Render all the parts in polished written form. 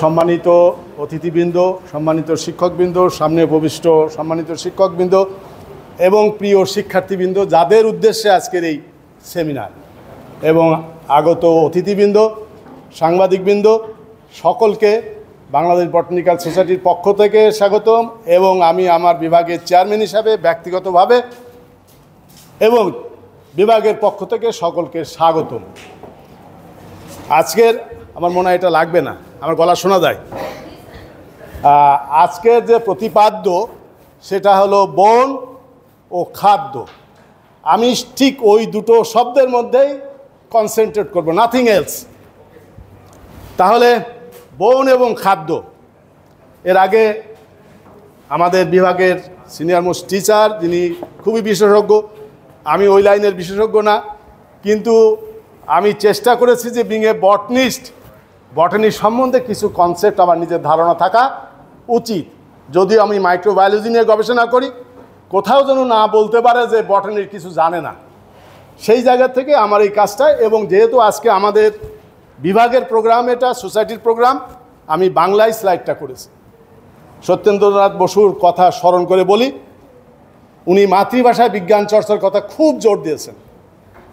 সম্মানিত অতিথিবৃন্দ, সম্মানিত শিক্ষকবৃন্দ, সামনে উপবিষ্ট সম্মানিত শিক্ষকবৃন্দ এবং প্রিয় শিক্ষার্থীবৃন্দ, যাদের উদ্দেশ্যে আজকের এই সেমিনার এবং আগত অতিথিবৃন্দ, সাংবাদিকবৃন্দ, সকলকে বাংলাদেশ বটানিক্যাল সোসাইটির পক্ষ থেকে স্বাগতম এবং আমি আমার বিভাগের চেয়ারম্যান হিসাবে ব্যক্তিগতভাবে এবং বিভাগের পক্ষ থেকে সকলকে স্বাগতম। আজকের আমার মনে হয় এটা লাগবে না, আমার গলা শোনা যায়। আজকের যে প্রতিপাদ্য সেটা হলো বন ও খাদ্য। আমি ঠিক ওই দুটো শব্দের মধ্যেই কনসেন্ট্রেট করব, নাথিং এলস। তাহলে বন এবং খাদ্য, এর আগে আমাদের বিভাগের সিনিয়র মোস্ট টিচার, যিনি খুবই বিশেষজ্ঞ, আমি ওই লাইনের বিশেষজ্ঞ না, কিন্তু আমি চেষ্টা করেছি যে বিং এ বটনিস্ট, বটানি সম্বন্ধে কিছু কনসেপ্ট আমার নিজের ধারণা থাকা উচিত। যদিও আমি মাইক্রোবায়োলজি নিয়ে গবেষণা করি, কোথাও যেন না বলতে পারে যে বটানির কিছু জানে না, সেই জায়গা থেকে আমার এই কাজটা। এবং যেহেতু আজকে আমাদের বিভাগের প্রোগ্রাম, এটা সোসাইটির প্রোগ্রাম, আমি বাংলায় স্লাইডটা করেছি। সত্যেন্দ্রনাথ বসুর কথা স্মরণ করে বলি, উনি মাতৃভাষায় বিজ্ঞান চর্চার কথা খুব জোর দিয়েছেন।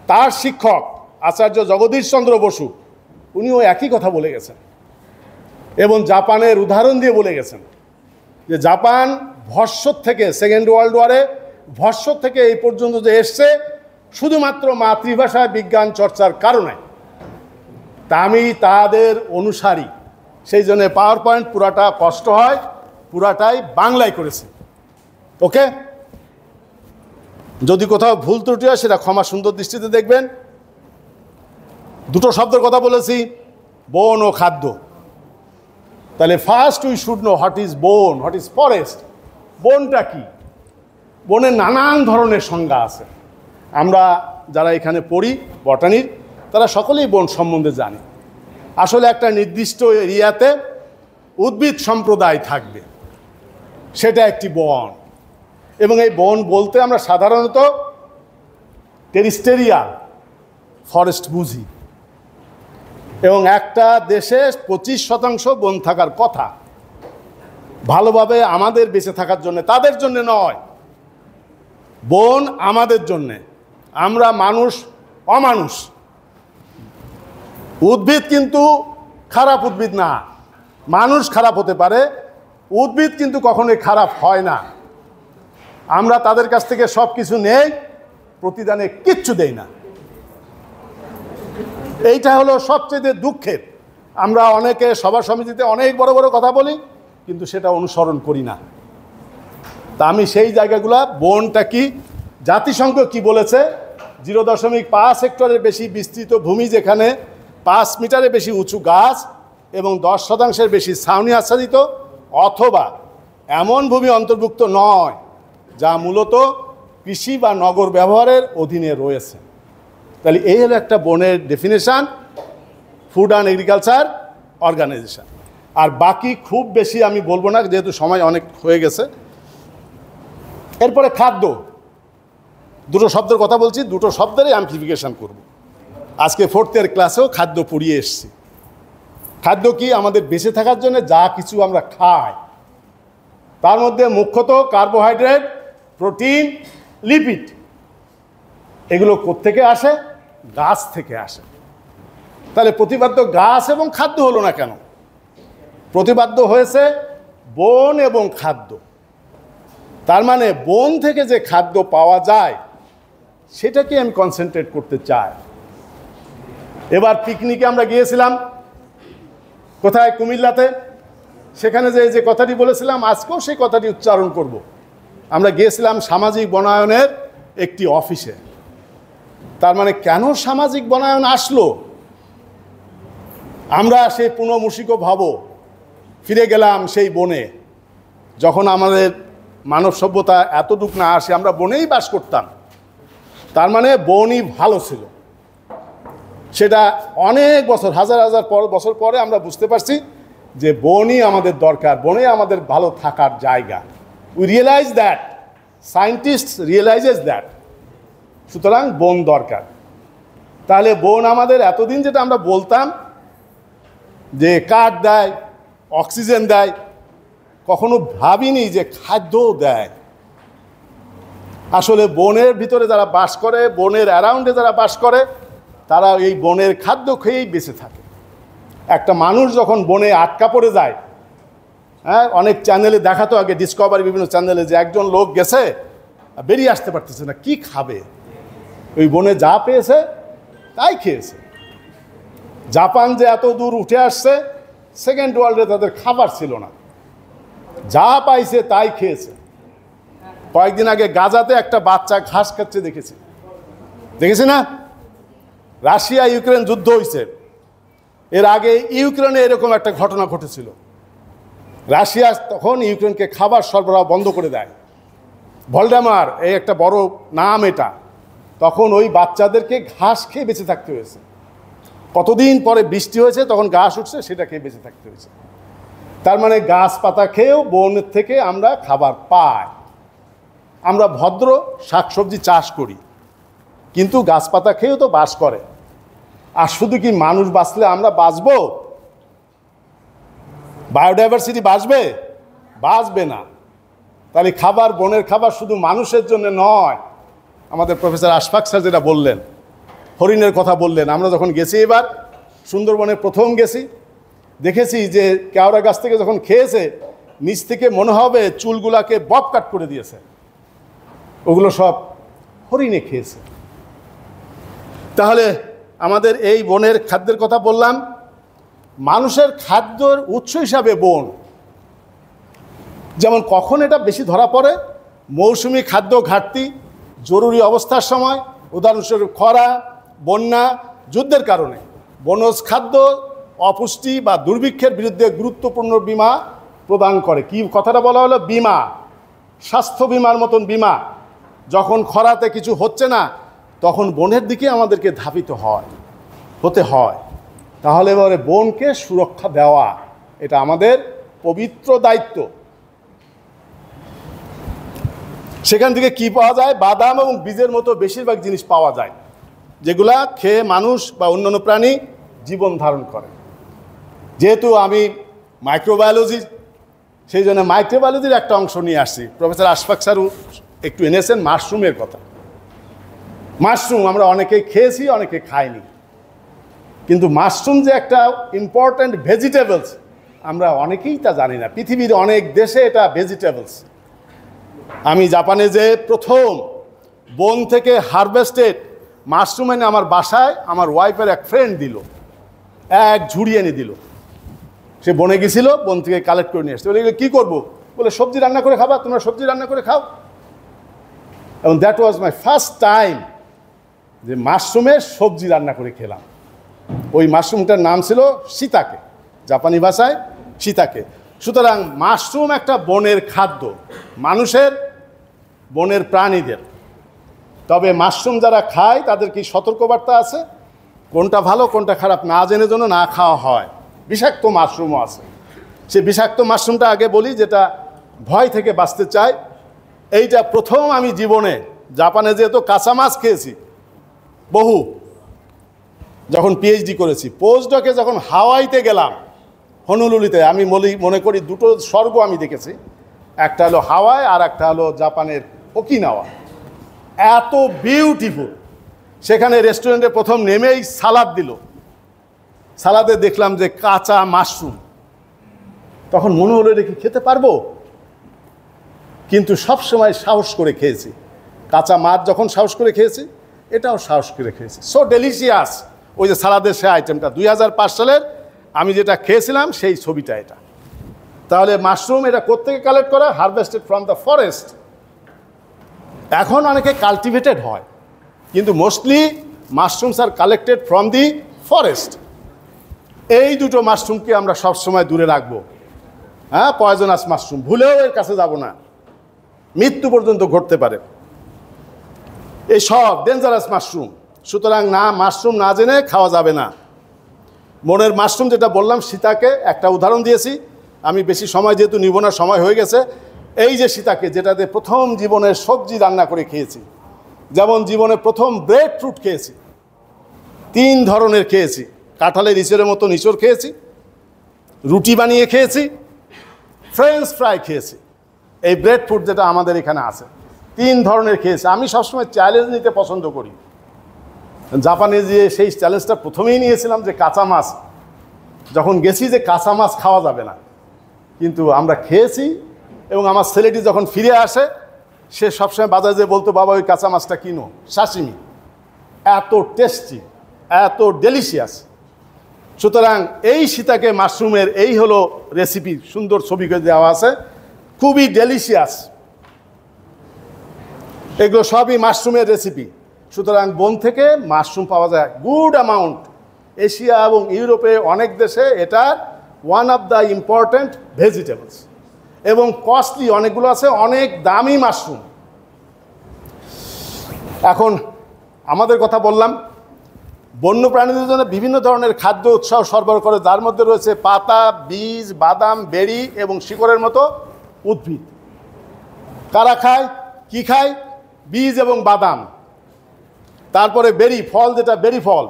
তার শিক্ষক আচার্য জগদীশ চন্দ্র বসু, উনিও একই কথা বলে গেছেন এবং জাপানের উদাহরণ দিয়ে বলে গেছেন যে জাপান ভর্ষর থেকে, সেকেন্ড ওয়ার্ল্ড ওয়ারে ভর্ষর থেকে এই পর্যন্ত যে এসছে শুধুমাত্র মাতৃভাষায় বিজ্ঞান চর্চার কারণে। তা আমি তাদের অনুসারী, সেই জন্য পাওয়ার পয়েন্ট পুরাটা কষ্ট হয়, পুরাটাই বাংলায় করেছি। ওকে, যদি কোথাও ভুল ত্রুটি হয় সেটা ক্ষমা সুন্দর দৃষ্টিতে দেখবেন। দুটো শব্দের কথা বলেছি, বন ও খাদ্য। তাহলে first we should know what is বন, হোয়াট ইজ ফরেস্ট। বনটা কি? বনের নানান ধরনের সংজ্ঞা আছে। আমরা যারা এখানে পড়ি বটানির, তারা সকলেই বন সম্বন্ধে জানি। আসলে একটা নির্দিষ্ট এরিয়াতে উদ্ভিদ সম্প্রদায় থাকবে, সেটা একটি বন। এবং এই বন বলতে আমরা সাধারণত টেরিস্টেরিয়াল ফরেস্ট বুঝি। এবং একটা দেশে 25% বন থাকার কথা, ভালোভাবে আমাদের বেঁচে থাকার জন্য, তাদের জন্য নয়। বন আমাদের জন্যে, আমরা মানুষ অমানুষ। উদ্ভিদ কিন্তু খারাপ উদ্ভিদ না, মানুষ খারাপ হতে পারে, উদ্ভিদ কিন্তু কখনোই খারাপ হয় না। আমরা তাদের কাছ থেকে সব কিছু নেই, প্রতিদানে কিচ্ছু দেই না। এইটা হলো সবচেয়ে দুঃখের। আমরা অনেকে সভা সমিতিতে অনেক বড় বড় কথা বলি, কিন্তু সেটা অনুসরণ করি না। তা আমি সেই জায়গাগুলা, বনটা কি, জাতিসংঘ কি বলেছে, 0.5 হেক্টরের বেশি বিস্তৃত ভূমি, যেখানে 5 মিটারের বেশি উঁচু গাছ এবং 10% বেশি ছাউনি আচ্ছাদিত অথবা এমন ভূমি অন্তর্ভুক্ত নয় যা মূলত কৃষি বা নগর ব্যবহারের অধীনে রয়েছে। তাহলে এই হলো একটা বনের definition, food and agriculture organization. আর বাকি খুব বেশি আমি বলবো না, যেহেতু সময় অনেক হয়ে গেছে। এরপরে খাদ্য, দুটো শব্দের কথা বলছি, দুটো শব্দেরই অ্যাম্পলিফিকেশন করব। আজকে 4th ইয়ার ক্লাসেও খাদ্য পড়িয়ে এসছি। খাদ্য কি? আমাদের বেঁচে থাকার জন্য যা কিছু আমরা খাই, তার মধ্যে মুখ্যত কার্বোহাইড্রেট, প্রোটিন, লিপিড। এগুলো কোত্থেকে আসে? গাছ থেকে আসে। তাহলে প্রতিপাদ্য গাছ এবং খাদ্য হলো না কেন? প্রতিপাদ্য হয়েছে বন এবং খাদ্য। তার মানে বন থেকে যে খাদ্য পাওয়া যায় সেটাকে আমি কনসেন্ট্রেট করতে চাই। এবার পিকনিকে আমরা গিয়েছিলাম, কোথায়? কুমিল্লাতে। সেখানে যে কথাটি বলেছিলাম, আজকেও সেই কথাটি উচ্চারণ করব। আমরা গিয়েছিলাম সামাজিক বনায়নের একটি অফিসে। তার মানে কেন সামাজিক বনায়ন আসলো? আমরা সেই পুনঃমূষিক ভাব ফিরে গেলাম সেই বনে। যখন আমাদের মানব সভ্যতা এতটুক না আসে, আমরা বনেই বাস করতাম। তার মানে বনই ভালো ছিল। সেটা অনেক বছর, হাজার হাজার বছর পরে আমরা বুঝতে পারছি যে বনই আমাদের দরকার, বনে আমাদের ভালো থাকার জায়গা। We realise that, scientist realises that. সুতরাং বন দরকার। তাহলে বন আমাদের এতদিন যেটা আমরা বলতাম যে কাঠ দেয়, অক্সিজেন দেয়, কখনো ভাবিনি যে খাদ্যও দেয়। আসলে বনের ভিতরে যারা বাস করে, বনের অ্যারাউন্ডে যারা বাস করে, তারা এই বনের খাদ্য খেয়েই বেঁচে থাকে। একটা মানুষ যখন বনে আটকা পড়ে যায়, হ্যাঁ, অনেক চ্যানেলে দেখাতো আগে, ডিসকভারি বিভিন্ন চ্যানেলে, যে একজন লোক গেছে, বেরিয়ে আসতে পারতেছে না, কি খাবে, ওই বনে যা পেয়েছে তাই খেয়েছে। জাপান যে এত দূর উঠে আসছে, সেকেন্ড ওয়ার্ল্ডে তাদের খাবার ছিল না, যা পাইছে তাই খেয়েছে। কয়েকদিন আগে গাজাতে একটা বাচ্চা ঘাস খাচ্ছে দেখেছি না? রাশিয়া ইউক্রেন যুদ্ধ হয়েছে, এর আগে ইউক্রেনে এরকম একটা ঘটনা ঘটেছিল। রাশিয়া তখন ইউক্রেনকে খাবার সরবরাহ বন্ধ করে দেয়। ভলডেমার এই একটা বড় নাম এটা, তখন ওই বাচ্চাদেরকে ঘাস খেয়ে বেঁচে থাকতে হয়েছে। কতদিন পরে বৃষ্টি হয়েছে, তখন ঘাস উঠছে, সেটা খেয়ে বেঁচে থাকতে হয়েছে। তার মানে গাছপাতা খেয়েও বনের থেকে আমরা খাবার পাই। আমরা ভদ্র শাকসবজি চাষ করি, কিন্তু গাছপাতা খেয়েও তো বাস করে। আর শুধু কি মানুষ বাঁচলে আমরা বাঁচবো? বায়োডাইভার্সিটি বাঁচবে না। তাহলে খাবার, বনের খাবার শুধু মানুষের জন্য নয়। আমাদের প্রফেসর আশফাক স্যার যেটা বললেন, হরিণের কথা বললেন, আমরা যখন গেছি এবার সুন্দরবনে প্রথম গেছি, দেখেছি যে কেওড়া গাছ থেকে যখন খেয়েছে, নিচ থেকে মনে হবে চুলগুলাকে বব কাট করে দিয়েছে, ওগুলো সব হরিণে খেয়েছে। তাহলে আমাদের এই বনের খাদ্যের কথা বললাম। মানুষের খাদ্যর উৎস হিসাবে বন, যেমন কখন এটা বেশি ধরা পড়ে, মৌসুমি খাদ্য ঘাটতি, জরুরি অবস্থার সময়, উদাহরণস্বরূপ খরা, বন্যা, যুদ্ধের কারণে। বনজ খাদ্য অপুষ্টি বা দুর্ভিক্ষের বিরুদ্ধে গুরুত্বপূর্ণ বিমা প্রদান করে। কি কথাটা বলা হলো? বিমা, স্বাস্থ্য বিমার মতন বিমা। যখন খরাতে কিছু হচ্ছে না, তখন বনের দিকে আমাদেরকে ধাবিত হতে হয়। তাহলে এবারে বনকে সুরক্ষা দেওয়া, এটা আমাদের পবিত্র দায়িত্ব। সেখান থেকে কি পাওয়া যায়? বাদাম এবং বীজের মতো বেশিরভাগ জিনিস পাওয়া যায়, যেগুলা খেয়ে মানুষ বা অন্যান্য প্রাণী জীবন ধারণ করে। যেহেতু আমি মাইক্রোবায়োলজি, সেই জন্য মাইক্রোবায়োলজির একটা অংশ নিয়ে আসছি। প্রফেসর আশফাক স্যারও একটু এনেছেন মাশরুমের কথা। মাশরুম আমরা অনেকেই খেয়েছি, অনেকে খাইনি, কিন্তু মাশরুম যে একটা ইম্পর্ট্যান্ট ভেজিটেবলস, আমরা অনেকেই তা জানি না। পৃথিবীর অনেক দেশে এটা ভেজিটেবলস। আমি জাপানে যে প্রথম বন থেকে হারভেস্টেড মাশরুম এনে আমার বাসায় আমার ওয়াইফের এক ফ্রেন্ড দিল, এক ঝুড়ি এনে দিল। সে বনে গেছিল, বন থেকে কালেক্ট করে নিয়ে আসছে। বলে কী করবো? বলে সবজি রান্না করে খাবা, তোমরা সবজি রান্না করে খাও। এবং that was my first time যে মাশরুমের সবজি রান্না করে খেলাম। ওই মাশরুমটার নাম ছিল শিতাকে, জাপানি ভাষায় শিতাকে। সুতরাং মাশরুম একটা বনের খাদ্য, মানুষের, বনের প্রাণীদের। তবে মাশরুম যারা খায় তাদের কি সতর্কবার্তা আছে? কোনটা ভালো কোনটা খারাপ না জেনে যেন না খাওয়া হয়। বিষাক্ত মাশরুমও আছে। সে বিষাক্ত মাশরুমটা আগে বলি, যেটা ভয় থেকে বাঁচতে চায়। এইটা প্রথম আমি জীবনে জাপানে যেহেতু কাঁচা মাছ খেয়েছি বহু, যখন পিএইচডি করেছি, পোস্টডকে যখন হাওয়াইতে গেলাম, হনুলুলিতে, আমি মনে করি দুটো স্বর্গ আমি দেখেছি। একটা হলো হাওয়াই, আর একটা হলো জাপানের ওকিনাওয়া। এত বিউটিফুল। সেখানে রেস্টুরেন্টে প্রথম নেমেই সালাদ দিল। সালাদে দেখলাম যে কাঁচা মাশরুম। তখন মনে হলো এটা কি খেতে পারবো, কিন্তু সবসময় সাহস করে খেয়েছি। কাঁচা মাছ যখন সাহস করে খেয়েছি, এটাও সাহস করে খেয়েছি। So delicious. ওই যে সালাদের সে আইটেমটা 2005 সালের আমি যেটা খেয়েছিলাম, সেই ছবিটা এটা। তাহলে মাশরুম এটা কোত্থেকে কালেক্ট করা? Harvested from the forest. এখন অনেকে কাল্টিভেটেড হয়, কিন্তু mostly mushrooms are collected from the forest. এই দুটো মাশরুমকে আমরা সবসময় দূরে রাখবো। হ্যাঁ, পয়জনাস মাশরুম, ভুলেও এর কাছে যাব না, মৃত্যু পর্যন্ত ঘটতে পারে। এই সব ডেঞ্জারাস মাশরুম। সুতরাং মাশরুম না জেনে খাওয়া যাবে না। মনের মাশরুম যেটা বললাম, সীতাকে একটা উদাহরণ দিয়েছি। আমি বেশি সময় যেহেতু নিব না, সময় হয়ে গেছে। এই যে সীতাকে, যেটাতে প্রথম জীবনের সবজি রান্না করে খেয়েছি, যেমন জীবনে প্রথম ব্রেড ফ্রুট খেয়েছি, 3 ধরনের খেয়েছি। কাঁঠালের ইঁচড়ের মতো ইঁচড় খেয়েছি, রুটি বানিয়ে খেয়েছি, ফ্রেঞ্চ ফ্রাই খেয়েছি, এই ব্রেড ফুড যেটা আমাদের এখানে আছে, 3 ধরনের খেয়েছি। আমি সবসময় চ্যালেঞ্জ নিতে পছন্দ করি। জাপানে যেয়ে সেই চ্যালেঞ্জটা প্রথমেই নিয়েছিলাম যে কাঁচা মাছ, যখন গেছি যে কাঁচা মাছ খাওয়া যাবে না, কিন্তু আমরা খেয়েছি। এবং আমার ছেলেটি যখন ফিরে আসে সে সবসময় বাজারে যেয়ে বলতো, বাবা ওই কাঁচা মাছটা কিনো, সাশিমি, এত টেস্টি, এত ডেলিশিয়াস। সুতরাং এই শিতাকে মাশরুমের এই হলো রেসিপি, সুন্দর ছবি করে দেওয়া আছে, খুবই ডেলিশিয়াস। এগুলো সবই মাশরুমের রেসিপি। সুতরাং বন থেকে মাশরুম পাওয়া যায় গুড অ্যামাউন্ট। এশিয়া এবং ইউরোপে অনেক দেশে এটা one of the important vegetables, এবং কস্টলি অনেকগুলো আছে, অনেক দামি মাশরুম। এখন আমাদের কথা বললাম, বন্য প্রাণীদের জন্য বিভিন্ন ধরনের খাদ্য উৎস সরবরাহ করে, যার মধ্যে রয়েছে পাতা, বীজ, বাদাম, বেরি এবং শিকড়ের মতো উদ্ভিদ। কারা খায়, কি খায়? বীজ এবং বাদাম। তারপরে বেরি ফল, যেটা বেরি ফল,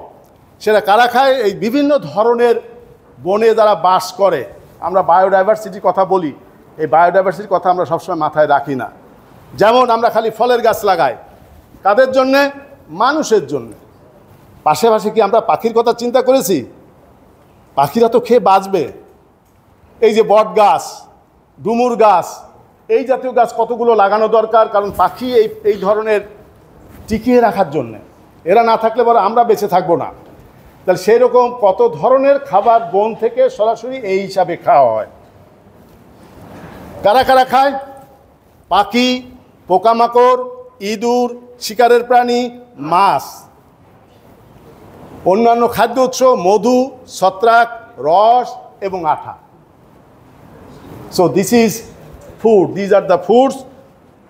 সেটা কারা খায়? এই বিভিন্ন ধরনের বনে যারা বাস করে। আমরা বায়োডাইভার্সিটির কথা বলি, এই বায়োডাইভার্সিটির কথা আমরা সবসময় মাথায় রাখি না। যেমন আমরা খালি ফলের গাছ লাগাই, কাদের জন্যে? মানুষের জন্য। পাশাপাশি কি আমরা পাখির কথা চিন্তা করেছি? পাখিরা তো খেয়ে বাঁচবে। এই যে বট গাছ, ডুমুর গাছ, এই জাতীয় গাছ কতগুলো লাগানো দরকার, কারণ পাখি এই ধরনের টিকিয়ে রাখার জন্যে। এরা না থাকলে পরে আমরা বেঁচে থাকবো না। তাহলে সেই রকম কত ধরনের খাবার বন থেকে সরাসরি এই হিসাবে খাওয়া হয়। কারা কারা খায়? পাখি, পোকামাকড়, ইঁদুর, শিকারের প্রাণী, মাছ। অন্যান্য খাদ্য উৎস মধু, ছত্রাক, রস এবং আঠা। So this is food, these are the foods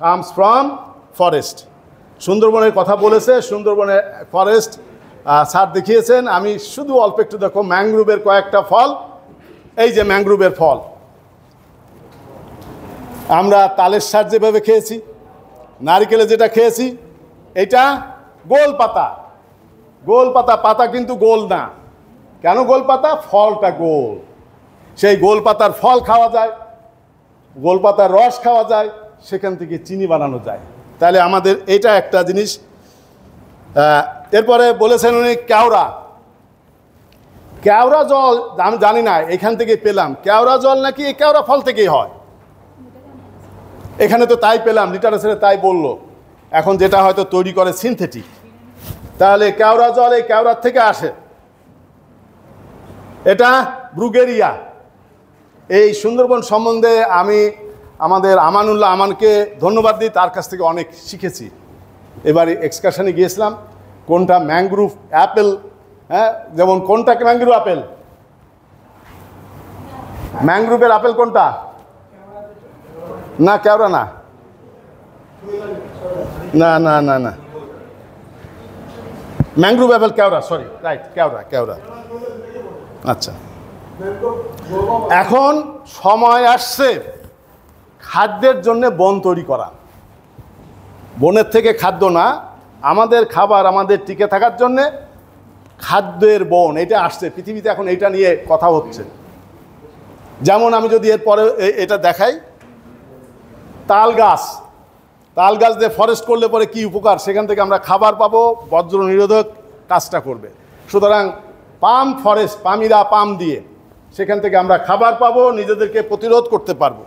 comes from forest. সুন্দরবনের কথা বলেছে, সুন্দরবনের ফরেস্ট স্যার দেখিয়েছেন। আমি শুধু অল্প একটু দেখো, ম্যাংগ্রোভের কয়েকটা ফল। এই যে ম্যাংগ্রোভের ফল, আমরা তালের শাক যেভাবে খেয়েছি, নারিকেলে যেটা খেয়েছি, এটা গোল পাতা। গোল পাতা, পাতা কিন্তু গোল না। কেন গোল পাতা? ফলটা গোল। সেই গোল পাতার ফল খাওয়া যায়, গোল পাতার রস খাওয়া যায়, সেখান থেকে চিনি বানানো যায়। তাহলে আমাদের এটা একটা জিনিস। এরপরে বলেছেন উনি কেওড়া। কেওড়া জল আমি জানি না, এখান থেকে পেলাম। কেওড়া জল নাকি এই কেওড়া ফল থেকেই হয়, এখানে তো তাই পেলাম, লিটারেচারে তাই বললো। এখন যেটা হয়তো তৈরি করে সিনথেটিক। তাহলে কেওড়া জল এই কেওড়ার থেকে আসে। এটা ব্রুগেরিয়া। এই সুন্দরবন সম্বন্ধে আমি আমাদের আমানুল্লাহ আমানকে ধন্যবাদ দিই, তার কাছ থেকে অনেক শিখেছি। এবারে এক্সকারশনে গিয়েছিলাম, কোনটা ম্যাংগ্রোভ অ্যাপেল, হ্যাঁ, যেমন কোনটাকে ম্যাংগ্রোভ আপেল, ম্যাংগ্রোভের আপেল কোনটা? না কেওড়া না, না না না না, ম্যাংগ্রোভ অ্যাপেল কেওড়া, সরি, রাইট, কেওড়া, কেওড়া। আচ্ছা, এখন সময় আসছে খাদ্যের জন্য বন তৈরি করা। বনের থেকে খাদ্য না, আমাদের খাবার, আমাদের টিকে থাকার জন্যে খাদ্যের বন, এটা আসছে পৃথিবীতে। এখন এটা নিয়ে কথা হচ্ছে। যেমন আমি যদি এরপরে এটা দেখাই, তাল গাছ। তাল গাছ দিয়ে ফরেস্ট করলে পরে কি উপকার, সেখান থেকে আমরা খাবার পাবো, বজ্র নিরোধক কাজটা করবে। সুতরাং পাম ফরেস্ট, পামিরা পাম দিয়ে সেখান থেকে আমরা খাবার পাবো, নিজেদেরকে প্রতিরোধ করতে পারবো।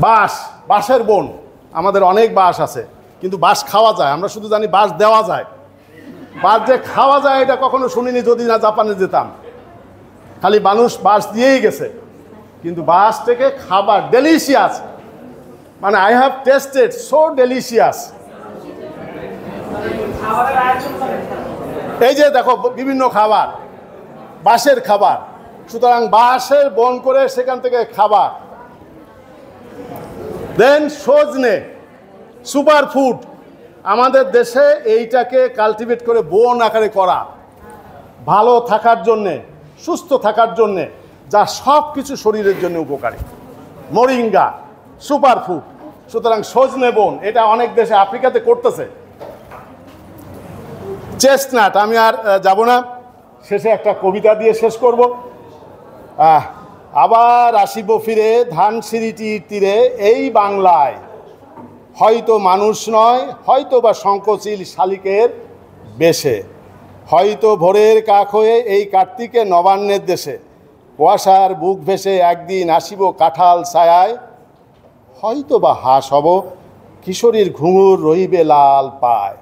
বাঁশ, বাঁশের বন, আমাদের অনেক বাঁশ আছে, কিন্তু বাঁশ খাওয়া যায়। আমরা শুধু জানি বাঁশ দেওয়া যায়, বাঁশ যে খাওয়া যায় এটা কখনো শুনিনি যদি না জাপানে যেতাম। খালি মানুষ বাঁশ দিয়েই গেছে, কিন্তু বাঁশ থেকে খাবার ডেলিশিয়াস, মানে I have tasted so delicious. এই যে দেখো বিভিন্ন খাবার, বাঁশের খাবার। সুতরাং বাঁশের বন করে সেখান থেকে খাবার। দেন সজনে, সুপার ফুড। আমাদের দেশে এইটাকে কালটিভেট করে বন আকারে করা, ভালো থাকার জন্যে, সুস্থ থাকার জন্যে, যা সব কিছু শরীরের জন্য উপকারী। Moringa, super food. সুতরাং সজনে বন, এটা অনেক দেশে আফ্রিকাতে করতেছে। চেস্টনাট, আমি আর যাব না, শেষে একটা কবিতা দিয়ে শেষ করব। আবার আসিব ফিরে ধানসিঁড়িটির তীরে এই বাংলায়, হয়তো মানুষ নয়, হয়তো বা শঙ্খচিল শালিকের বেশে, হয়তো ভোরের কাক হয়ে এই কার্তিকে নবান্নের দেশে, কুয়াশার বুক ভেসে একদিন আসিব কাঁঠাল ছায়ায়, হয়তো বা হাঁস হব কিশোরীর ঘুঙুর রহিবে লাল পায়।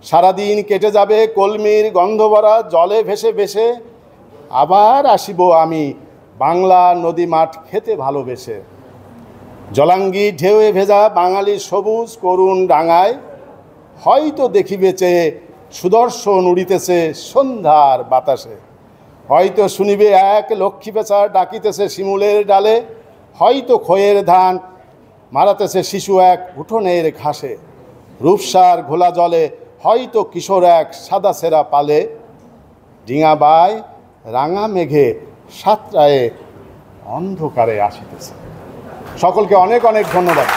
সারাদিন কেটে যাবে কলমির গন্ধভরা জলে ভেসে ভেসে, আবার আসিব আমি বাংলা নদী মাঠ খেতে ভালোবেসে। জলাঙ্গি ঢেউয়ে ভেজা বাঙালির সবুজ করুণ ডাঙায়, হয়তো দেখিবে চেয়ে সুদর্শন উড়িতেছে সন্ধ্যার বাতাসে, হয়তো শুনিবে এক লক্ষ্মী পেঁচা ডাকিতেছে শিমুলের ডালে, হয়তো খয়ের ধান মারাতেছে শিশু এক উঠোনের ঘাসে, রূপসার ঘোলা জলে হয়তো কিশোর এক সাদা সেরা পালে, ডিঙা বায় রাঙা মেঘে সাতটায় অন্ধকারে আসিতেছে। সকলকে অনেক অনেক ধন্যবাদ।